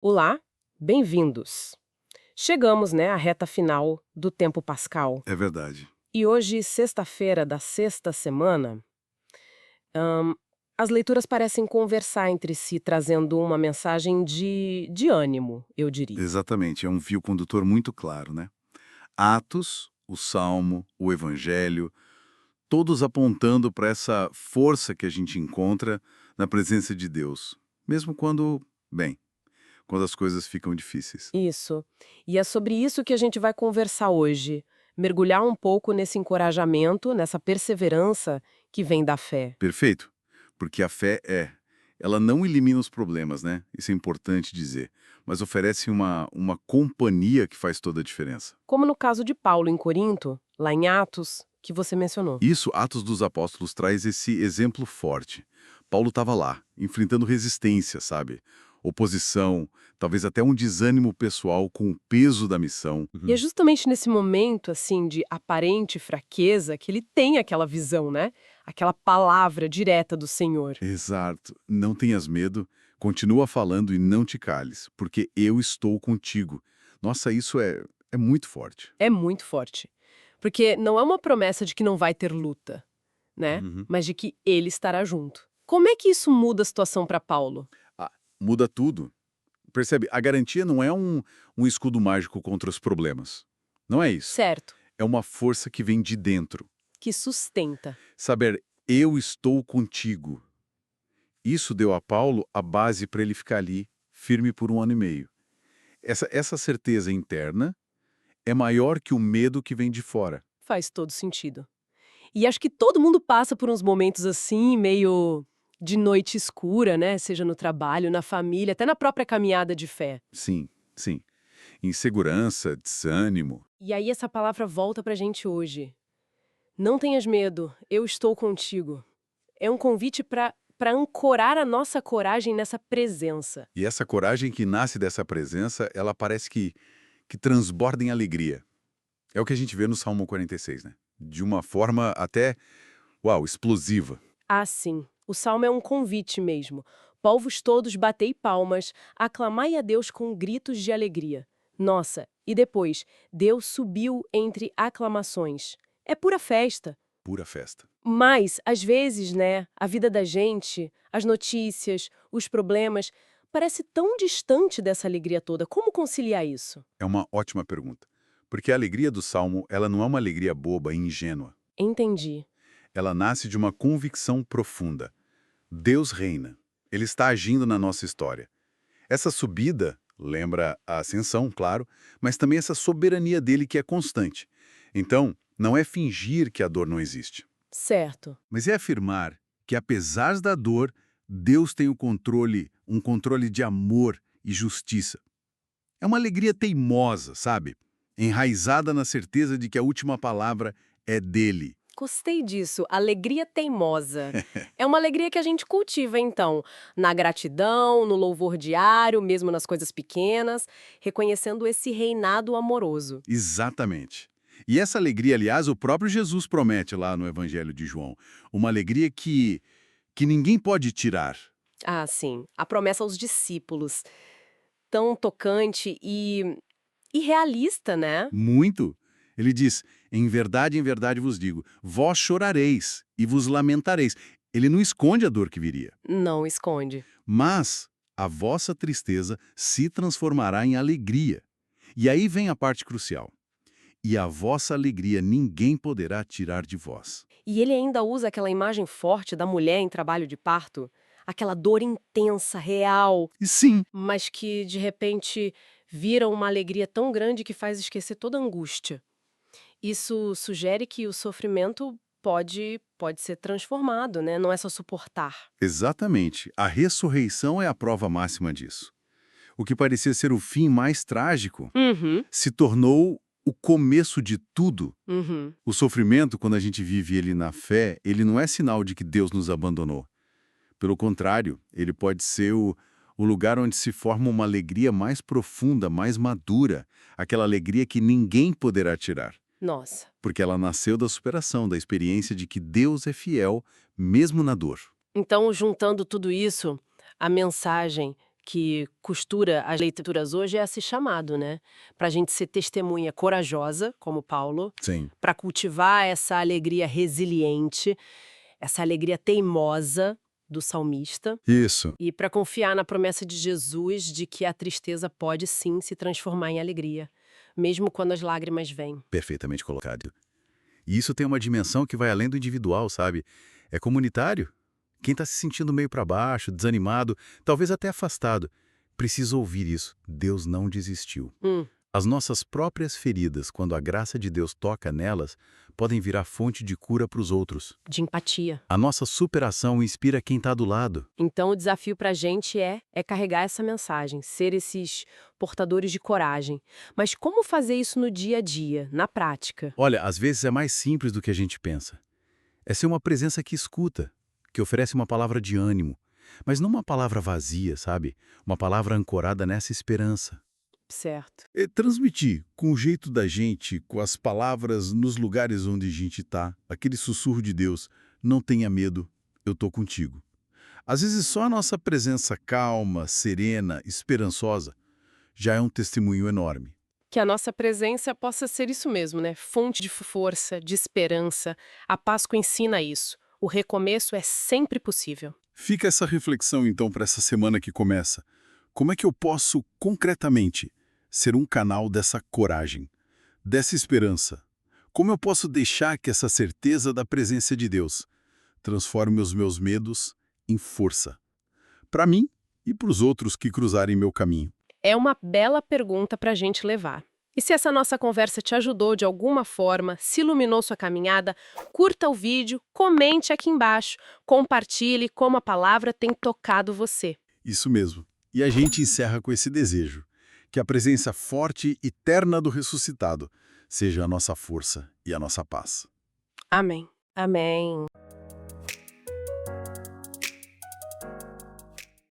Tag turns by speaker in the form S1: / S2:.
S1: Olá, bem-vindos. Chegamos, à reta final do tempo pascal.
S2: É verdade.
S1: E hoje, sexta-feira da sexta semana, ahn, as leituras parecem conversar entre si, trazendo uma mensagem de ânimo, eu diria.
S2: Exatamente, é um fio condutor muito claro, né? Atos, o Salmo, o Evangelho, todos apontando para essa força que a gente encontra na presença de Deus, mesmo quando, bem, quando as coisas ficam difíceis.
S1: Isso. E é sobre isso que a gente vai conversar hoje. Mergulhar um pouco nesse encorajamento, nessa perseverança que vem da fé.
S2: Perfeito? Porque a fé ela não elimina os problemas, né? Isso é importante dizer, mas oferece uma companhia que faz toda a diferença.
S1: Como no caso de Paulo em Corinto, lá em Atos, que você mencionou.
S2: Isso, Atos dos Apóstolos traz esse exemplo forte. Paulo estava lá, enfrentando resistência, sabe? Oposição, talvez até um desânimo pessoal com o peso da missão.
S1: E é justamente nesse momento, assim, de aparente fraqueza que ele tem aquela visão, né? Aquela palavra direta do Senhor.
S2: Exato. Não tenhas medo, continua falando e não te cales, porque eu estou contigo. Nossa, isso é muito forte.
S1: É muito forte. Porque não é uma promessa de que não vai ter luta, né?
S2: Uhum.
S1: Mas de que ele estará junto. Como é que isso muda a situação para Paulo?
S2: Ah, muda tudo. Percebe? A garantia não é um escudo mágico contra os problemas. Não é isso.
S1: Certo,
S2: É uma força que vem de dentro.
S1: que sustenta.
S2: Saber, eu estou contigo. Isso deu a Paulo a base para ele ficar ali, firme por 1 ano e meio. Essa certeza interna é maior que o medo que vem de fora.
S1: Faz todo sentido. E acho que todo mundo passa por uns momentos assim, meio de noite escura, né? Seja no trabalho, na família, até na própria caminhada de fé.
S2: Sim, sim. Insegurança, desânimo.
S1: E aí essa palavra volta pra gente hoje. Não tenhas medo, eu estou contigo. É um convite para ancorar a nossa coragem nessa presença.
S2: E essa coragem que nasce dessa presença, ela parece que transborda em alegria. É o que a gente vê no Salmo 46, né? De uma forma até, uau, explosiva.
S1: Ah, sim, o salmo é um convite mesmo. Povos todos, batei palmas, aclamai a Deus com gritos de alegria. Nossa, e depois, Deus subiu entre aclamações. É pura festa.
S2: Pura festa.
S1: Mas, às vezes, a vida da gente, as notícias, os problemas, parece tão distante dessa alegria toda. Como conciliar isso?
S2: É uma ótima pergunta. Porque a alegria do Salmo, ela não é uma alegria boba e ingênua.
S1: Entendi.
S2: Ela nasce de uma convicção profunda. Deus reina. Ele está agindo na nossa história. Essa subida lembra a ascensão, claro, mas também essa soberania dele que é constante. Então, não é fingir que a dor não existe,
S1: Certo.
S2: mas é afirmar que, apesar da dor, Deus tem o controle, um controle de amor e justiça. É uma alegria teimosa, sabe? Enraizada na certeza de que a última palavra é dele.
S1: Gostei disso, alegria teimosa. É uma alegria que a gente cultiva, então, na gratidão, no louvor diário, mesmo nas coisas pequenas, reconhecendo esse reinado amoroso.
S2: Exatamente. E essa alegria, aliás, o próprio Jesus promete lá no Evangelho de João. Uma alegria que ninguém pode tirar.
S1: Ah, sim, a promessa aos discípulos, tão tocante e realista, né?
S2: Muito. Ele diz, em verdade vos digo, vós chorareis e vos lamentareis. Ele não esconde a dor que viria.
S1: Não esconde.
S2: Mas a vossa tristeza se transformará em alegria. E aí vem a parte crucial. E a vossa alegria ninguém poderá tirar de vós.
S1: E ele ainda usa aquela imagem forte da mulher em trabalho de parto, aquela dor intensa, real,
S2: E sim,
S1: mas que de repente vira uma alegria tão grande que faz esquecer toda a angústia. Isso sugere que o sofrimento pode ser transformado, né? Não é só suportar.
S2: exatamente. A ressurreição é a prova máxima disso. O que parecia ser o fim mais trágico
S1: Uhum,
S2: se tornou o começo de tudo.
S1: uhum.
S2: O sofrimento, quando a gente vive ele na fé, ele não é sinal de que Deus nos abandonou. Pelo contrário, ele pode ser o lugar onde se forma uma alegria mais profunda, mais madura, aquela alegria que ninguém poderá tirar,
S1: Nossa.
S2: porque ela nasceu da superação, da experiência de que Deus é fiel, mesmo na dor.
S1: Então, juntando tudo isso, a mensagem que costura as leituras hoje é esse chamado, né? Para a gente ser testemunha corajosa, como Paulo,
S2: Sim.
S1: para cultivar essa alegria resiliente, essa alegria teimosa do salmista,
S2: Isso.
S1: e para confiar na promessa de Jesus de que a tristeza pode sim se transformar em alegria, mesmo quando as lágrimas vêm.
S2: Perfeitamente colocado. E isso tem uma dimensão que vai além do individual, sabe? É comunitário. Quem está se sentindo meio para baixo, desanimado, talvez até afastado, precisa ouvir isso. Deus não desistiu. As nossas próprias feridas, quando a graça de Deus toca nelas, podem virar fonte de cura para os outros.
S1: De empatia.
S2: A nossa superação inspira quem está do lado.
S1: Então o desafio para a gente é carregar essa mensagem, ser esses portadores de coragem. Mas como fazer isso no dia a dia, na prática?
S2: Olha, às vezes é mais simples do que a gente pensa. É ser uma presença que escuta, que oferece uma palavra de ânimo, mas não uma palavra vazia, sabe? Uma palavra ancorada nessa esperança.
S1: Certo.
S2: É transmitir com o jeito da gente, com as palavras nos lugares onde a gente está, aquele sussurro de Deus, não tenha medo, eu tô contigo. Às vezes só a nossa presença calma, serena, esperançosa, já é um testemunho enorme.
S1: Que a nossa presença possa ser isso mesmo, né? Fonte de força, de esperança. A Páscoa ensina isso. O recomeço é sempre possível.
S2: Fica essa reflexão então para essa semana que começa. Como é que eu posso, concretamente, ser um canal dessa coragem, dessa esperança? Como eu posso deixar que essa certeza da presença de Deus transforme os meus medos em força? Para mim e para os outros que cruzarem meu caminho.
S1: É uma bela pergunta para a gente levar. E se essa nossa conversa te ajudou de alguma forma, se iluminou sua caminhada, curta o vídeo, comente aqui embaixo, compartilhe como a palavra tem tocado você.
S2: Isso mesmo. E a gente encerra com esse desejo, que a presença forte e terna do ressuscitado seja a nossa força e a nossa paz.
S1: Amém. Amém.